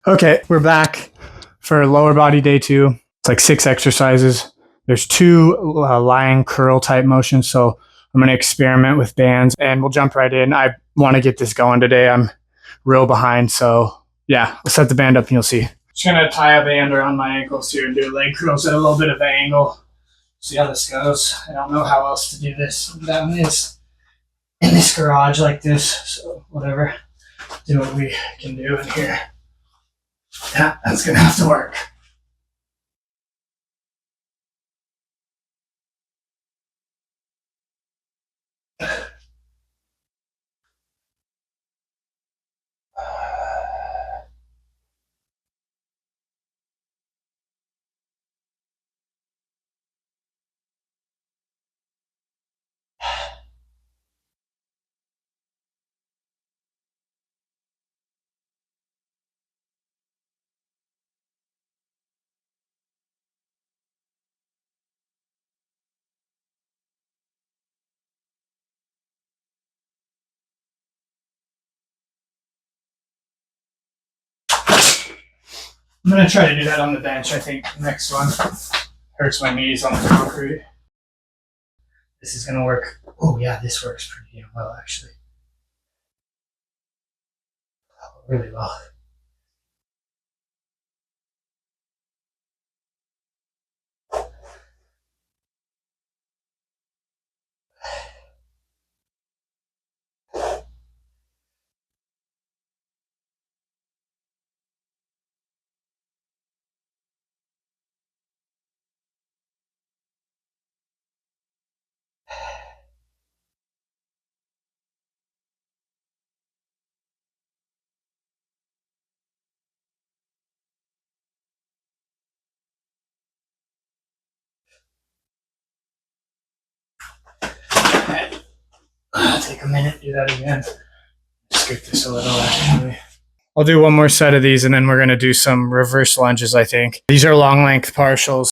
Okay, we're back for lower body day 2. It's like 6 exercises. There's 2 lying curl type motions, so I'm going to experiment with bands and we'll jump right in. I want to get this going today. I'm real behind, so yeah, I'll set the band up and you'll see. Just going to tie a band around my ankles here and do leg curls at a little bit of an angle. See how this goes. I don't know how else to do this. That one is in this garage like this, so whatever. Do what we can do in here. Yeah, that's gonna have to work. I'm gonna try to do that on the bench. I think the next one hurts my knees on the concrete. This is gonna work. Oh yeah, this works pretty well actually. Really well. I'll take a minute, do that again. Scoot this a little actually. I'll do one more set of these and then we're gonna do some reverse lunges, I think. These are long length partials.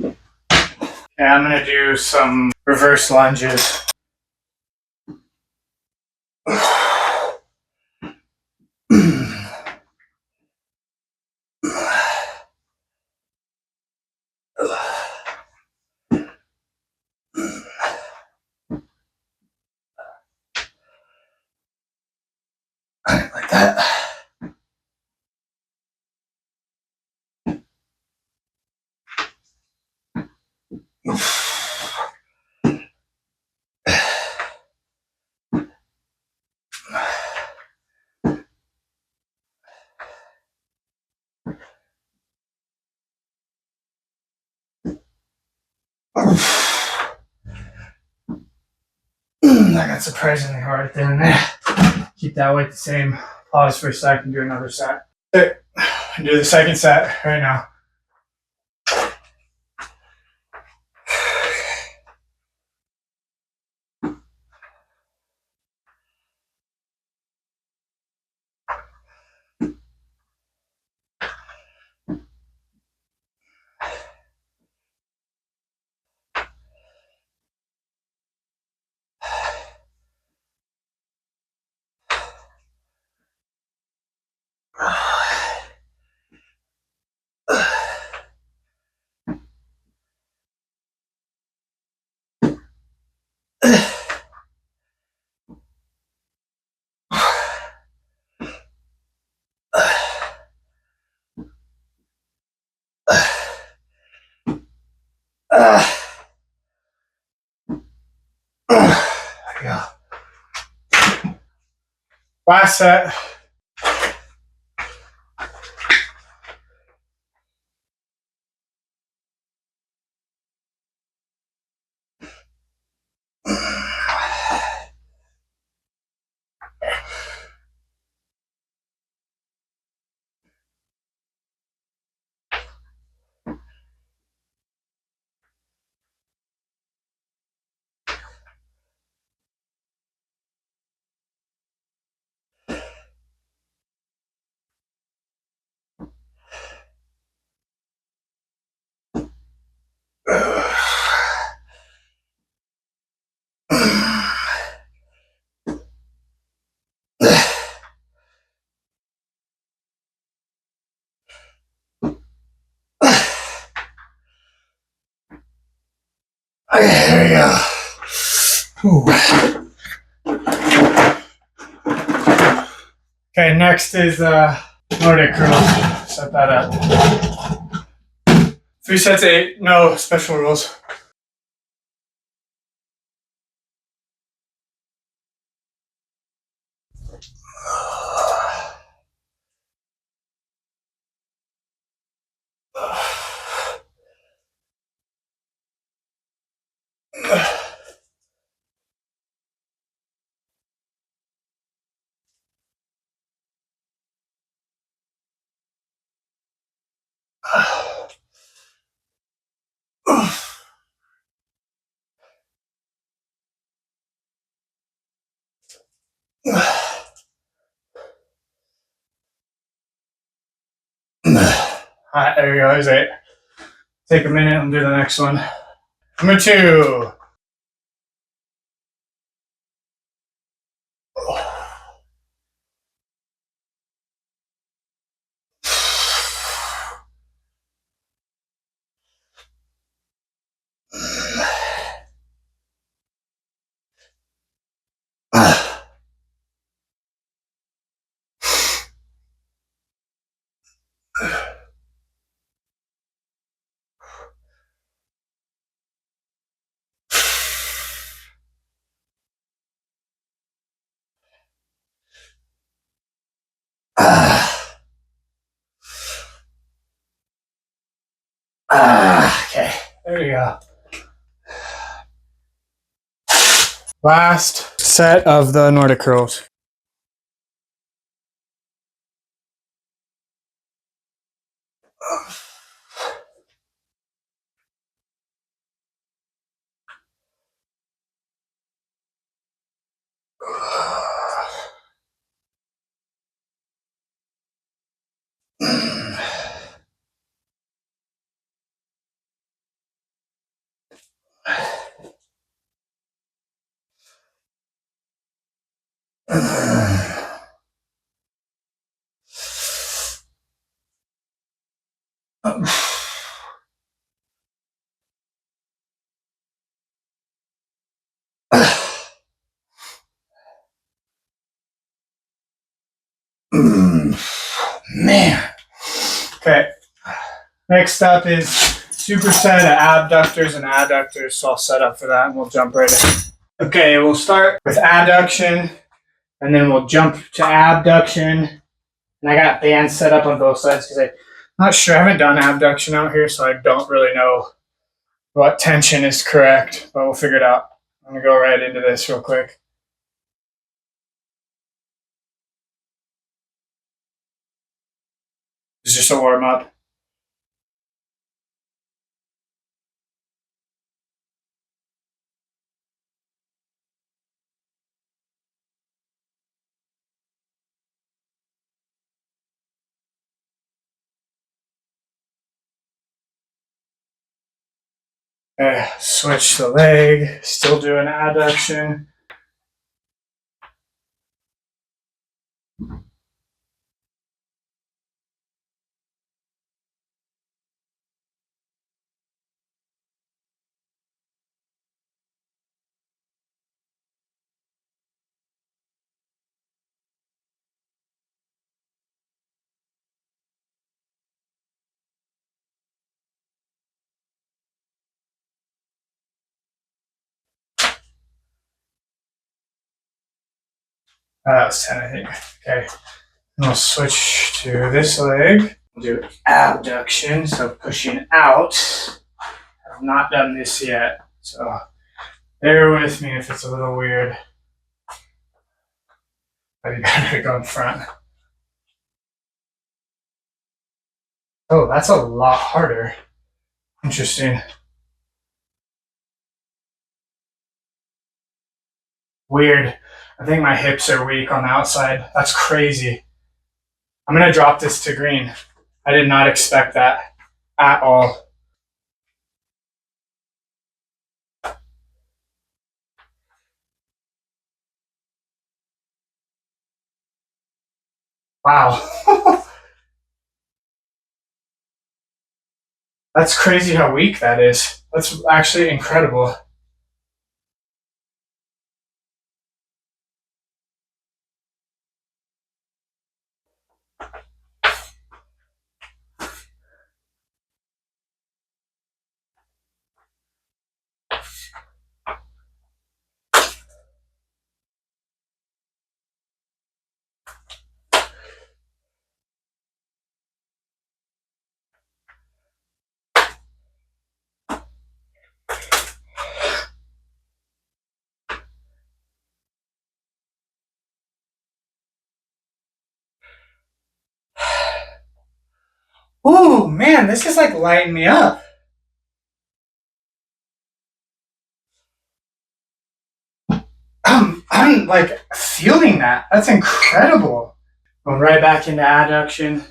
Okay, I'm gonna do some reverse lunges. Like that. That got surprisingly hard at the end there. Keep that weight the same. Pause for a second, do another set. Okay, do the second set right now. Last set. Okay, there we go. Whew. Okay, next is Nordic curls. Set that up. 3 sets of 8, no special rules. Alright, there we go. There's 8. Take a minute and do the next one. Number 2. Okay, there you go. Last set of the Nordic curls. Man. Okay. Next up is superset of abductors and adductors. So I'll set up for that and we'll jump right in. Okay, we'll start with adduction and then we'll jump to abduction. And I got bands set up on both sides because I'm not sure. I haven't done abduction out here, so I don't really know what tension is correct, but we'll figure it out. I'm going to go right into this real quick. It's just a warm up. Switch the leg, still doing adduction. That was 10, I think. Okay. And we'll switch to this leg. We'll do abduction, so pushing out. I've not done this yet, so bear with me if it's a little weird. I'd be better to go in front. Oh, that's a lot harder. Interesting. Weird. I think my hips are weak on the outside. That's crazy. I'm going to drop this to green. I did not expect that at all. Wow. That's crazy how weak that is. That's actually incredible. Ooh, man, this is like lighting me up. I'm like feeling that. That's incredible. Going right back into adduction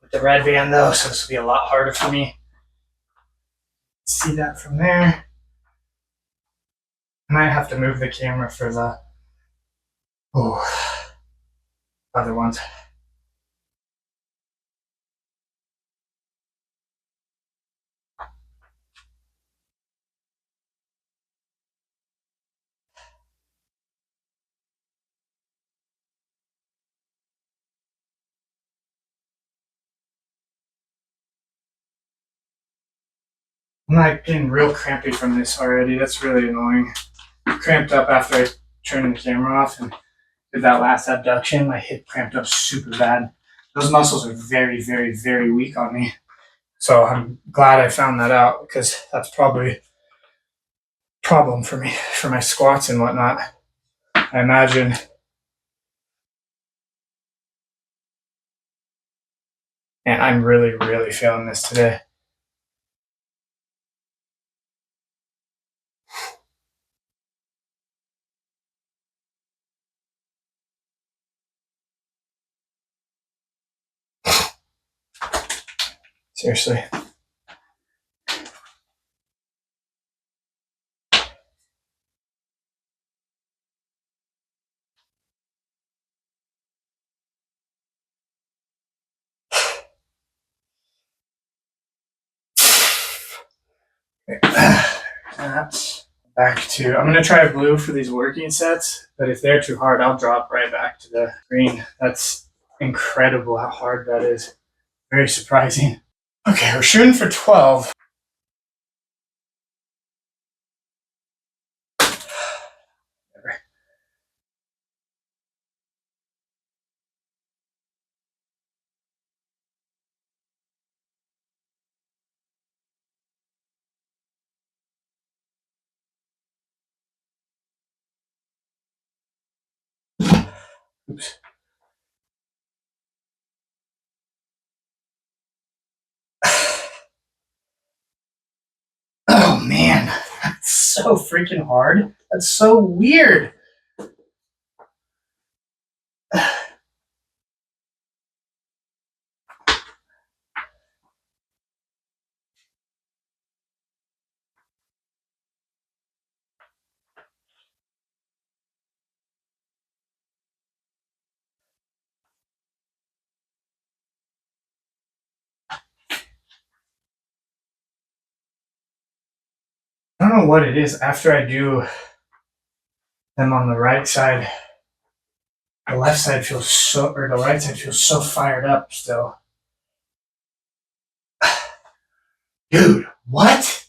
with the red band though, so this will be a lot harder for me. See that from there. I might have to move the camera for the other ones. I'm like getting real crampy from this already. That's really annoying. Cramped up after I turned the camera off and did that last abduction. My hip cramped up super bad. Those muscles are very, very, very weak on me. So I'm glad I found that out because that's probably a problem for me for my squats and whatnot. I imagine. And I'm really, really feeling this today. Seriously. That's back to, I'm going to try blue for these working sets, but if they're too hard, I'll drop right back to the green. That's incredible how hard that is. Very surprising. Okay, we're shooting for 12. Oops. Oh man, that's so freaking hard. That's so weird. I don't know what it is. After I do them on the right side, the left side feels so, or the right side feels so fired up still. Dude, what?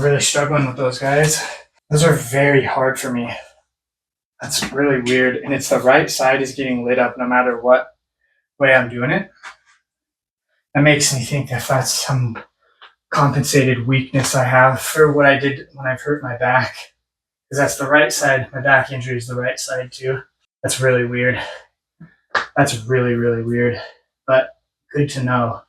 really struggling with those guys. Those are very hard for me. That's really weird. And it's the right side is getting lit up no matter what way I'm doing it. That makes me think that that's some compensated weakness I have for what I did when I've hurt my back. Because that's the right side. My back injury is the right side too. That's really weird. That's really, really weird. But good to know.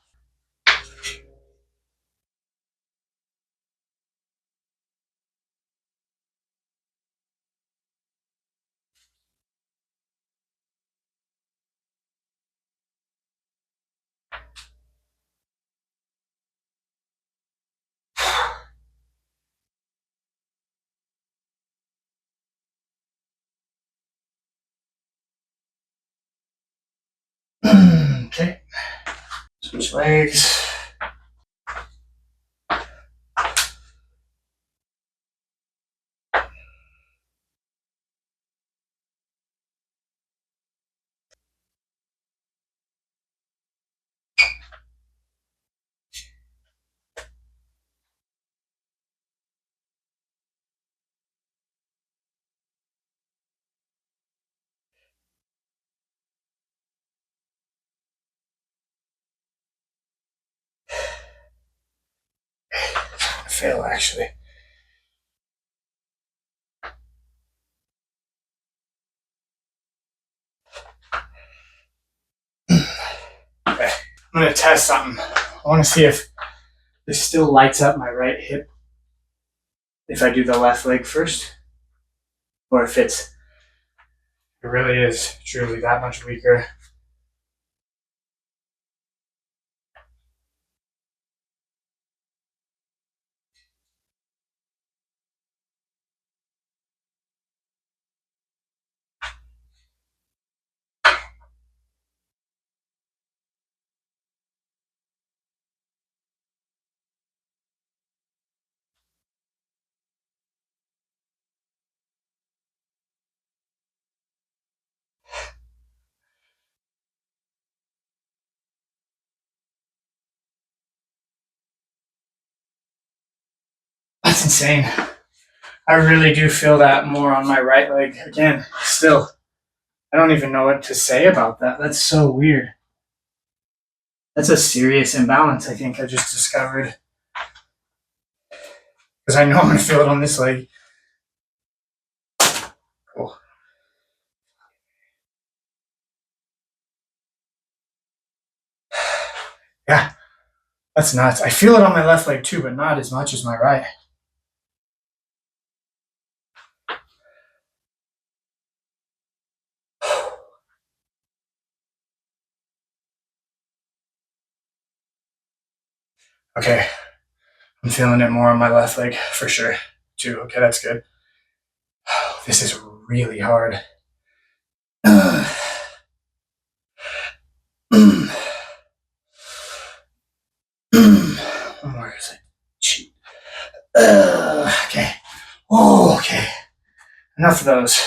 Okay. Switch legs. Fail actually. Okay. I'm gonna test something. I want to see if this still lights up my right hip if I do the left leg first, or if it really is truly that much weaker. That's insane. I really do feel that more on my right leg. Again, still, I don't even know what to say about that. That's so weird. That's a serious imbalance, I think I just discovered. Because I know I'm going to feel it on this leg. Cool. Yeah, that's nuts. I feel it on my left leg too, but not as much as my right. Okay, I'm feeling it more on my left leg for sure too. Okay, that's good. This is really hard. One more. Cheat. Okay. Oh, okay. Enough of those.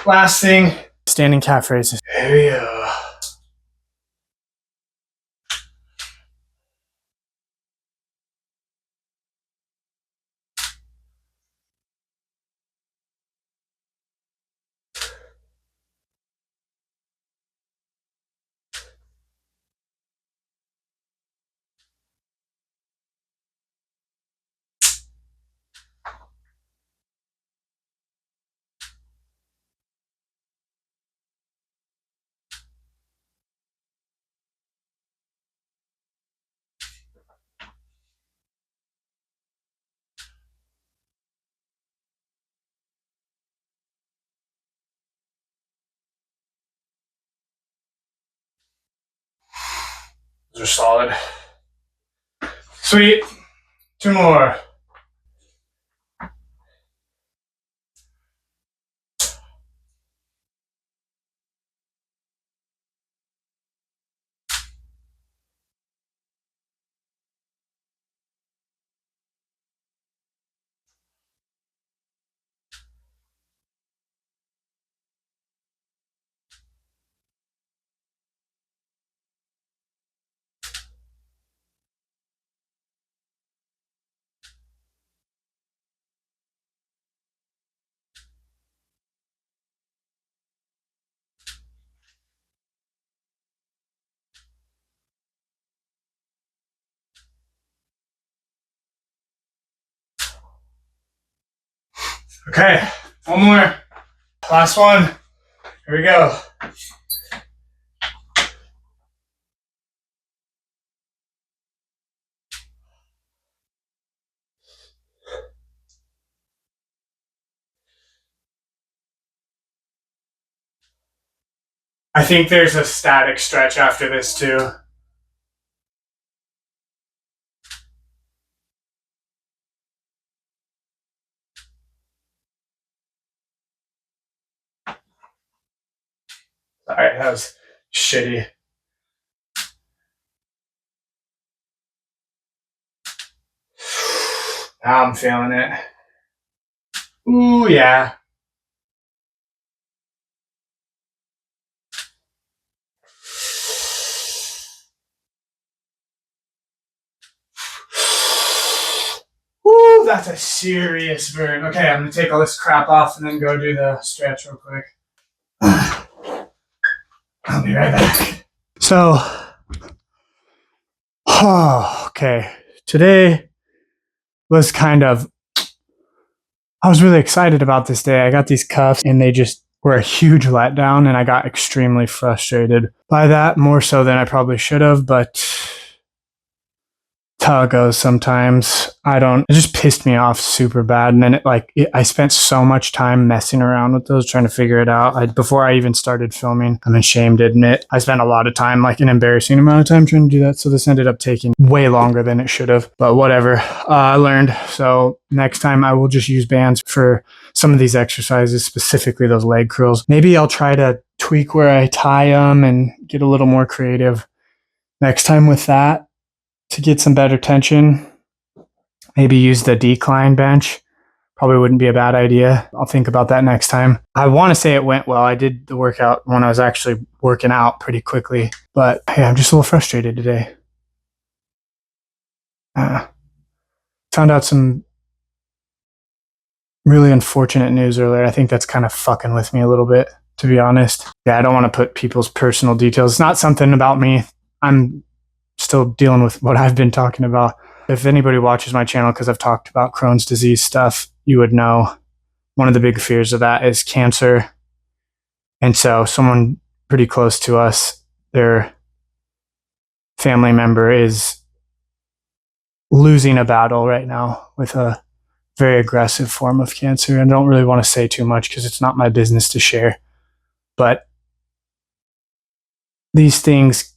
Last thing, standing calf raises. There we go. Those are solid. Sweet. Two more. Okay, one more. Last one. Here we go. I think there's a static stretch after this too. Sorry, that was shitty. Now I'm feeling it. Ooh, yeah. Ooh, that's a serious burn. Okay, I'm gonna take all this crap off and then go do the stretch real quick. I'll be right back. So, okay. Today was I was really excited about this day. I got these cuffs and they just were a huge letdown, and I got extremely frustrated by that, more so than I probably should have, but that's how it goes sometimes. It just pissed me off super bad. And then I spent so much time messing around with those, trying to figure it out. Before I even started filming, I'm ashamed to admit, I spent a lot of time, like an embarrassing amount of time trying to do that. So this ended up taking way longer than it should have, but whatever. I learned. So next time I will just use bands for some of these exercises, specifically those leg curls. Maybe I'll try to tweak where I tie them and get a little more creative next time with that, to get some better tension. Maybe use the decline bench. Probably wouldn't be a bad idea. I'll think about that next time. I want to say it went well. I did the workout when I was actually working out pretty quickly, but hey, I'm just a little frustrated today. Found out some really unfortunate news earlier. I think that's kind of fucking with me a little bit, to be honest. Yeah, I don't want to put people's personal details. It's not something about me. I'm still dealing with what I've been talking about. If anybody watches my channel, because I've talked about Crohn's disease stuff, you would know one of the big fears of that is cancer. And so someone pretty close to us, their family member is losing a battle right now with a very aggressive form of cancer. And I don't really want to say too much because it's not my business to share. But these things,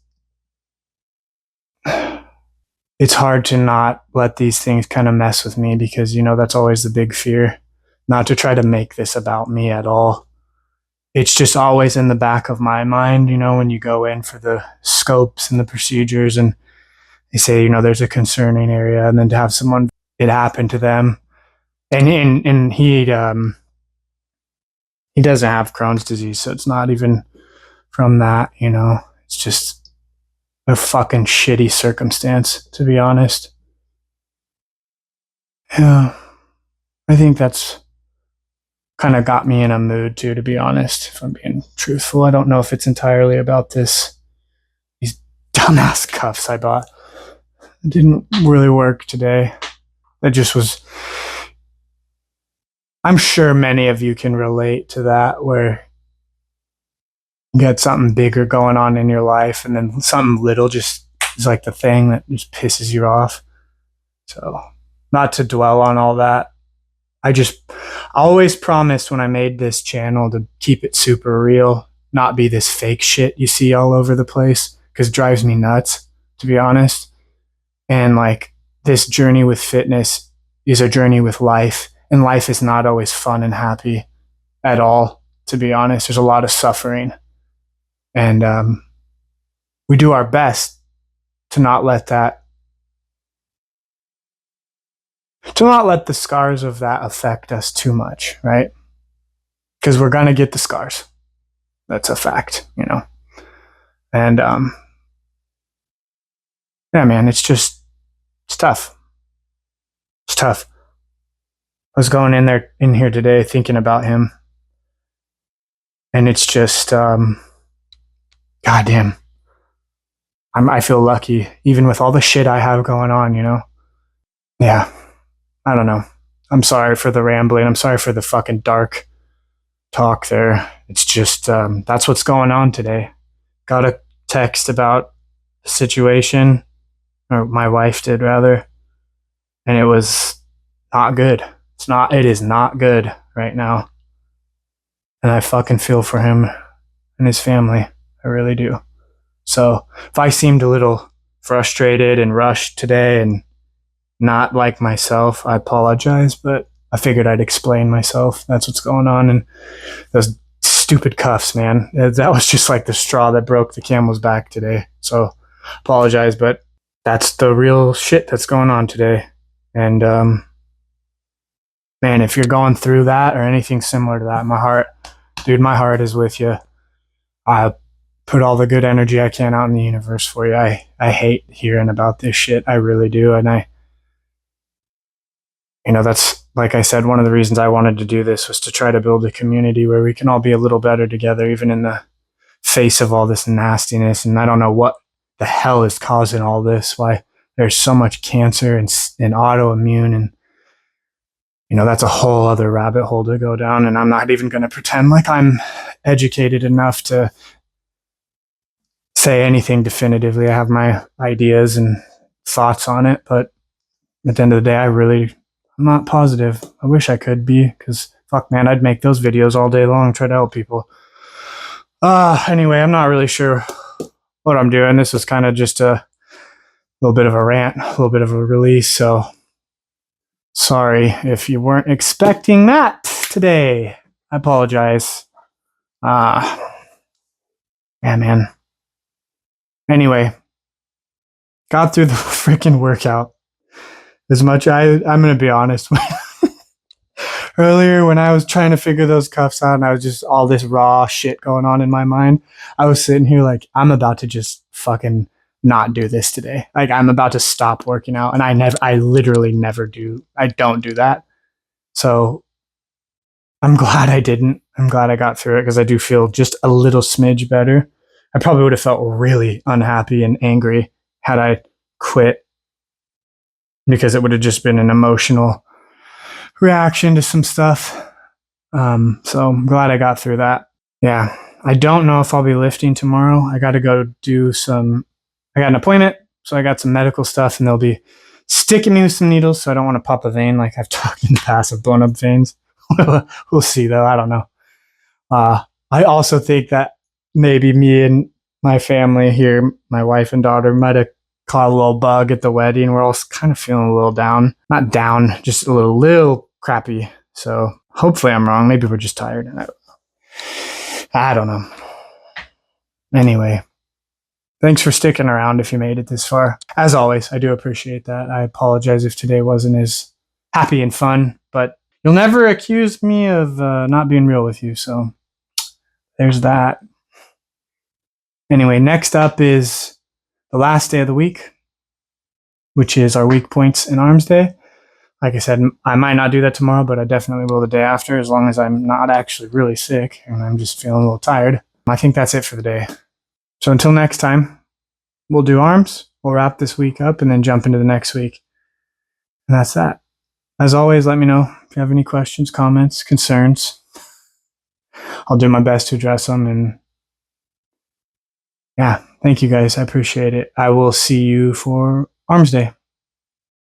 it's hard to not let these things kind of mess with me, because, that's always the big fear, not to try to make this about me at all. It's just always in the back of my mind, when you go in for the scopes and the procedures and they say, there's a concerning area, and then to have someone, it happened to them. And he doesn't have Crohn's disease, so it's not even from that, it's just a fucking shitty circumstance, to be honest. Yeah, I think that's kind of got me in a mood too, to be honest, if I'm being truthful. I don't know if it's entirely about these dumbass cuffs I bought. It didn't really work today. It just was, I'm sure many of you can relate to that, where you got something bigger going on in your life and then something little just is like the thing that just pisses you off. So, not to dwell on all that. I always promised when I made this channel to keep it super real, not be this fake shit you see all over the place, because it drives me nuts, to be honest. And this journey with fitness is a journey with life, and life is not always fun and happy at all, to be honest. There's a lot of suffering, and we do our best to not let the scars of that affect us too much, right? Because we're going to get the scars. That's a fact, And yeah, man, it's tough. It's tough. I was going in here today thinking about him, and it's just, goddamn. I feel lucky, even with all the shit I have going on, Yeah, I don't know. I'm sorry for the rambling. I'm sorry for the fucking dark talk there. It's just, that's what's going on today. Got a text about the situation, or my wife did rather, and it was not good. It is not good right now. And I fucking feel for him and his family. I really do. So if I seemed a little frustrated and rushed today and not like myself, I apologize, but I figured I'd explain myself. That's what's going on. And those stupid cuffs, man, that was just like the straw that broke the camel's back today. So apologize, but that's the real shit that's going on today. And man, if you're going through that or anything similar to that, my heart is with you. I put all the good energy I can out in the universe for you. I hate hearing about this shit. I really do. And that's, like I said, one of the reasons I wanted to do this was to try to build a community where we can all be a little better together, even in the face of all this nastiness. And I don't know what the hell is causing all this, why there's so much cancer and autoimmune. And, that's a whole other rabbit hole to go down. And I'm not even going to pretend like I'm educated enough to say anything definitively. I have my ideas and thoughts on it, but at the end of the day, I'm not positive. I wish I could be, because fuck, man, I'd make those videos all day long, try to help people. Anyway, I'm not really sure what I'm doing. This was kind of just a little bit of a rant, a little bit of a release. So sorry if you weren't expecting that today. I apologize. Yeah, man. Anyway, got through the freaking workout. As much, I'm going to be honest. Earlier, when I was trying to figure those cuffs out and I was just all this raw shit going on in my mind, I was sitting here like, I'm about to just fucking not do this today. Like, I'm about to stop working out. And I literally never do. I don't do that. So I'm glad I didn't. I'm glad I got through it, because I do feel just a little smidge better. I probably would have felt really unhappy and angry had I quit, because it would have just been an emotional reaction to some stuff. So I'm glad I got through that. Yeah. I don't know if I'll be lifting tomorrow. I got to go I got an appointment. So I got some medical stuff, and they'll be sticking me with some needles. So I don't want to pop a vein like I've talked in the past. I've blown up veins. We'll see though. I don't know. I also think that maybe me and my family here, my wife and daughter, might have caught a little bug at the wedding. We're all kind of feeling a little down. Not down, just a little crappy. So hopefully I'm wrong. Maybe we're just tired. I don't know. Anyway, thanks for sticking around if you made it this far. As always, I do appreciate that. I apologize if today wasn't as happy and fun, but you'll never accuse me of not being real with you. So there's that. Anyway, next up is the last day of the week, which is our weak points and arms day. Like I said, I might not do that tomorrow, but I definitely will the day after, as long as I'm not actually really sick and I'm just feeling a little tired. I think that's it for the day. So until next time, we'll do arms. We'll wrap this week up and then jump into the next week. And that's that. As always, let me know if you have any questions, comments, concerns. I'll do my best to address them. And yeah, thank you guys. I appreciate it. I will see you for Arms Day.